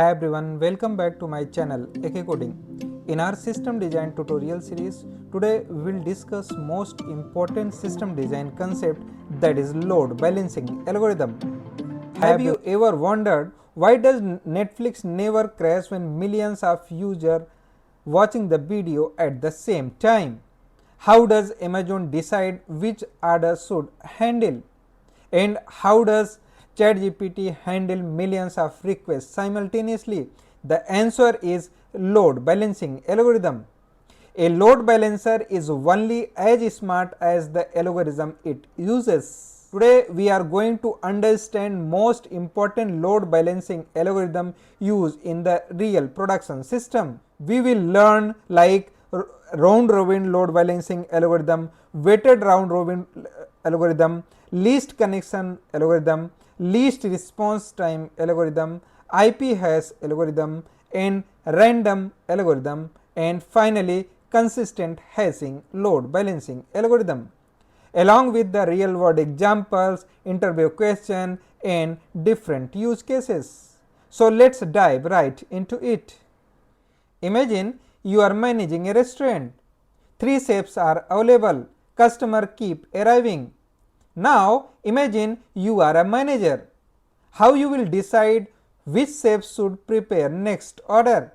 Hi everyone, welcome back to my channel AK Coding. In our system design tutorial series, today we will discuss most important system design concept, that is load balancing algorithm. Have you ever wondered why does Netflix never crash when millions of users watching the video at the same time? How does Amazon decide which order should handle? And how does ChatGPT handle millions of requests simultaneously? The answer is load balancing algorithm. A load balancer is only as smart as the algorithm it uses. Today we are going to understand most important load balancing algorithm used in the real production system. We will learn like round robin load balancing algorithm, weighted round robin algorithm, least connection algorithm, least response time algorithm, IP hash algorithm, and random algorithm, and finally consistent hashing load balancing algorithm, along with the real world examples, interview question, and different use cases. So let's dive right into it. Imagine you are managing a restaurant. 3 chefs are available. Customer keep arriving. Now imagine you are a manager. How you will decide which chef should prepare next order?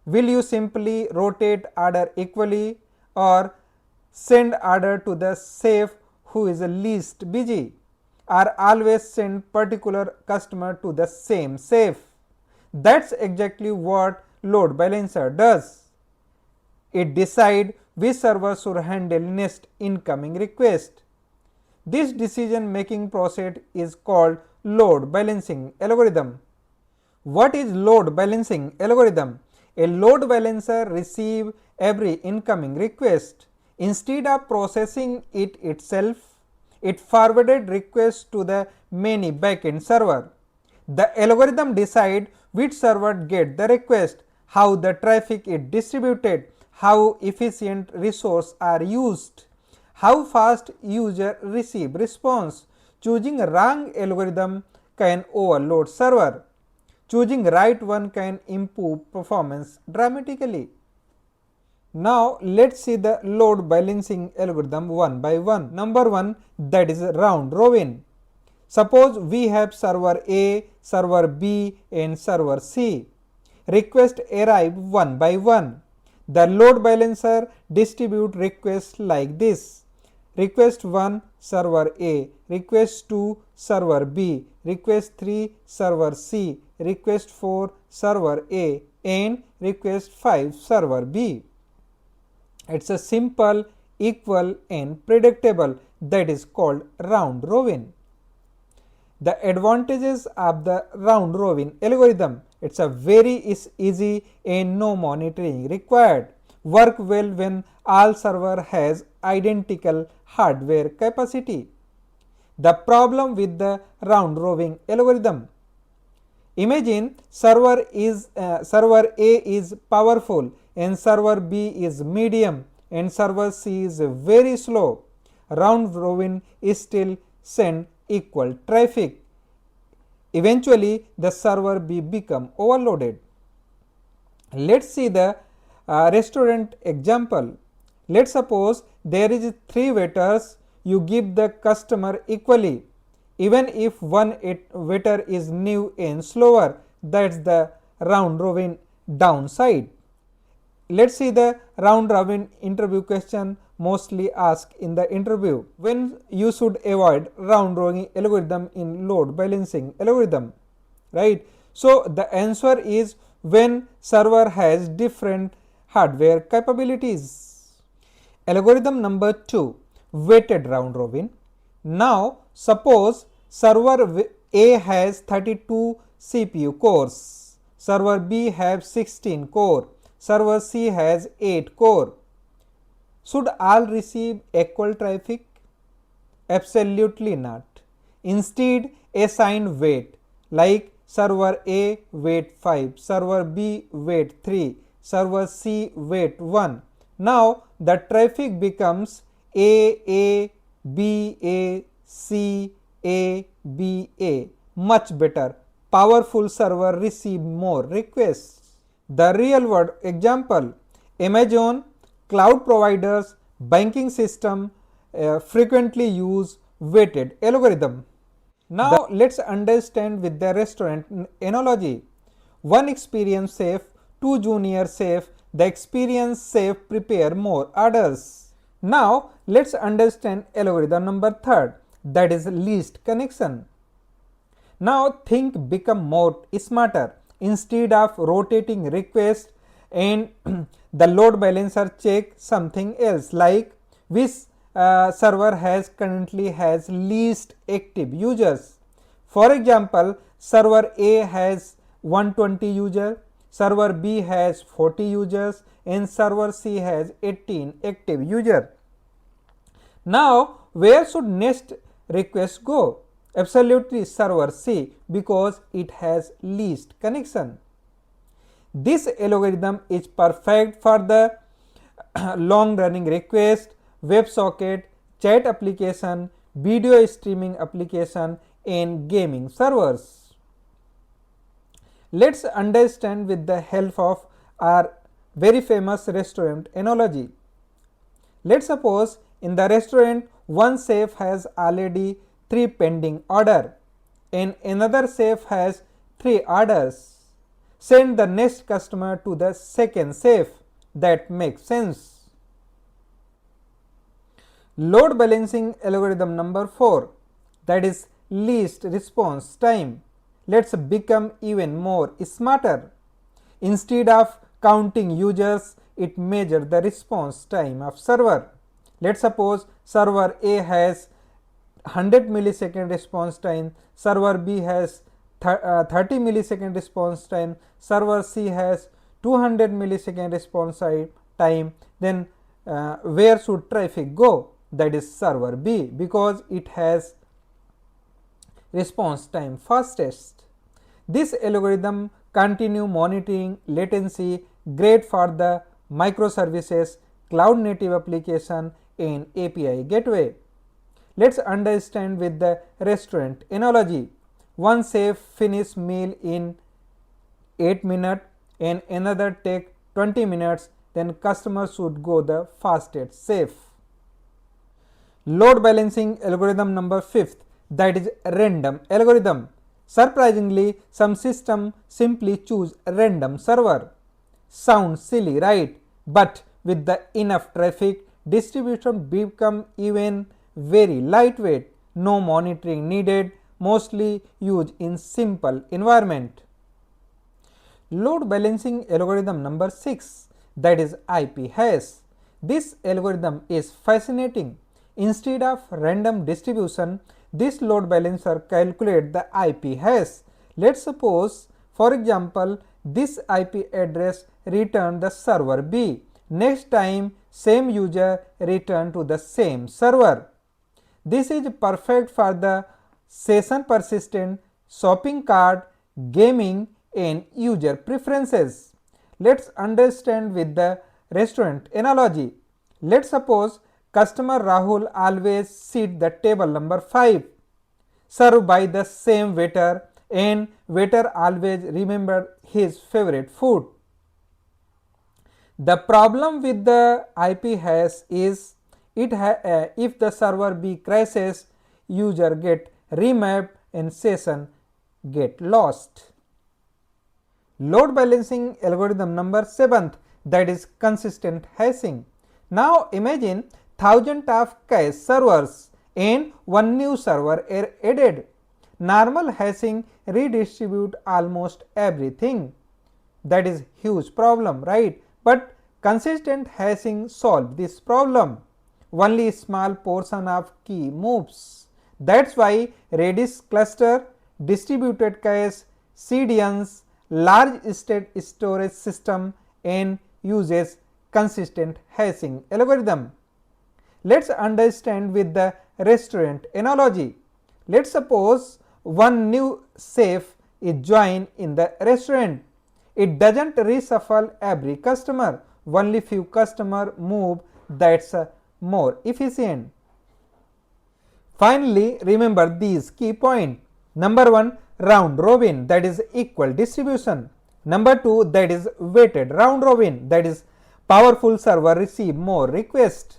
Will you simply rotate order equally or send order to the chef who is least busy, or always send particular customer to the same chef? That's exactly what load balancer does. It decides which server should handle next incoming request. This decision making process is called load balancing algorithm. What is load balancing algorithm? A load balancer receives every incoming request. Instead of processing it itself, it forwarded requests to the many backend server. The algorithm decides which server get the request, how the traffic is distributed, how efficient resources are used, how fast user receive response. Choosing wrong algorithm can overload server. Choosing right one can improve performance dramatically. Now let's see the load balancing algorithm one by one. Number 1, that is round robin. Suppose we have server A, server B, and server C. Requests arrive one by one. The load balancer distribute requests like this: request 1 server A, request 2 server B, request 3 server C, request 4 server A, and request 5 server B. It's a simple, equal, and predictable, that is called round robin. The advantages of the round robin algorithm: it's a very easy and no monitoring required. Work well when all server has identical hardware capacity. The problem with the round robin algorithm: imagine server A is powerful and server B is medium and server C is very slow. Round robin is still send equal traffic. Eventually the server B become overloaded. Let's see the restaurant example. Let's suppose there is 3 waiters. You give the customer equally. Even if one waiter is new and slower, that's the round robin downside. Let's see the round robin interview question mostly asked in the interview. When you should avoid round robin algorithm in load balancing algorithm, right? So the answer is when server has different hardware capabilities. Algorithm number 2, weighted round robin. Now suppose server A has 32 CPU cores, server B has 16 core, server C has 8 core. Should all receive equal traffic? Absolutely not. Instead, assign weight, like server A weight 5, server B weight 3, server C weight 1. Now the traffic becomes A, B, A, C, A, B, A, much better powerful server receive more requests. The real world example: Amazon, cloud providers, banking system frequently use weighted algorithm. Now let's understand with the restaurant analogy. One experience safe, two junior safe, the experience safe prepare more orders. Now let's understand algorithm number third, that is least connection. Now think become more smarter. Instead of rotating request and the load balancer check something else like which server has currently has least active users. For example, server A has 120 users, server B has 40 users and server C has 18 active users. Now where should next request go? Absolutely server C, because it has least connection. This algorithm is perfect for the long running request, WebSocket, chat application, video streaming application and gaming servers. Let's understand with the help of our very famous restaurant analogy. Let's suppose in the restaurant one chef has already 3 pending order and another chef has 3 orders. Send the next customer to the second chef. That makes sense. Load balancing algorithm number 4, that is least response time. Let's become even more smarter. Instead of counting users, it measures the response time of server. Let's suppose server A has 100 millisecond response time, server B has 30 millisecond response time, server C has 200 millisecond response time, then where should traffic go? That is server B, because it has response time fastest. This algorithm continue monitoring latency, great for the microservices, cloud native application and API gateway. Let's understand with the restaurant analogy. One chef finish meal in 8 minutes and another take 20 minutes, then customer should go the fastest chef. Load balancing algorithm number 5th, that is random algorithm. Surprisingly, some system simply choose random server. Sounds silly, right? But with the enough traffic, distribution become even very lightweight, no monitoring needed, mostly used in simple environment. Load balancing algorithm number 6, that is IP hash. This algorithm is fascinating. Instead of random distribution, this load balancer calculate the IP hash. Let's suppose, for example, this IP address return the server B. Next time same user return to the same server. This is perfect for the session persistent, shopping cart, gaming and user preferences. Let's understand with the restaurant analogy. Let's suppose customer Rahul always sit the table number 5, served by the same waiter, and waiter always remember his favorite food. The problem with the IP hash is if the server B crashes, user get remapped and session get lost. Load balancing algorithm number 7th, that is consistent hashing. Now imagine thousands of cache servers and one new server are added. Normal hashing redistribute almost everything. That is huge problem, right? But consistent hashing solve this problem. Only small portion of key moves. That's why Redis cluster, distributed cache, CDNs, large state storage system and uses consistent hashing algorithm. Let's understand with the restaurant analogy. Let's suppose one new chef is joined in the restaurant. It doesn't reshuffle every customer, only few customer move, that's more efficient. Finally, remember these key points. Number 1, round robin, that is equal distribution. Number 2, that is weighted round robin, that is powerful server receive more requests.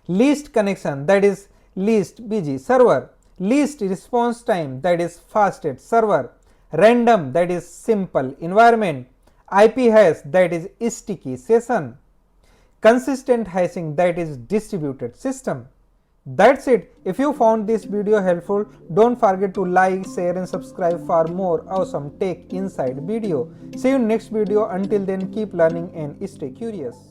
Least connection, that is least busy server. Least response time, that is fastest server. Random, that is simple environment. IP hash, that is sticky session. Consistent hashing, that is distributed system. That's it. If you found this video helpful, don't forget to like, share and subscribe for more awesome tech inside video. See you next video. Until then, keep learning and stay curious.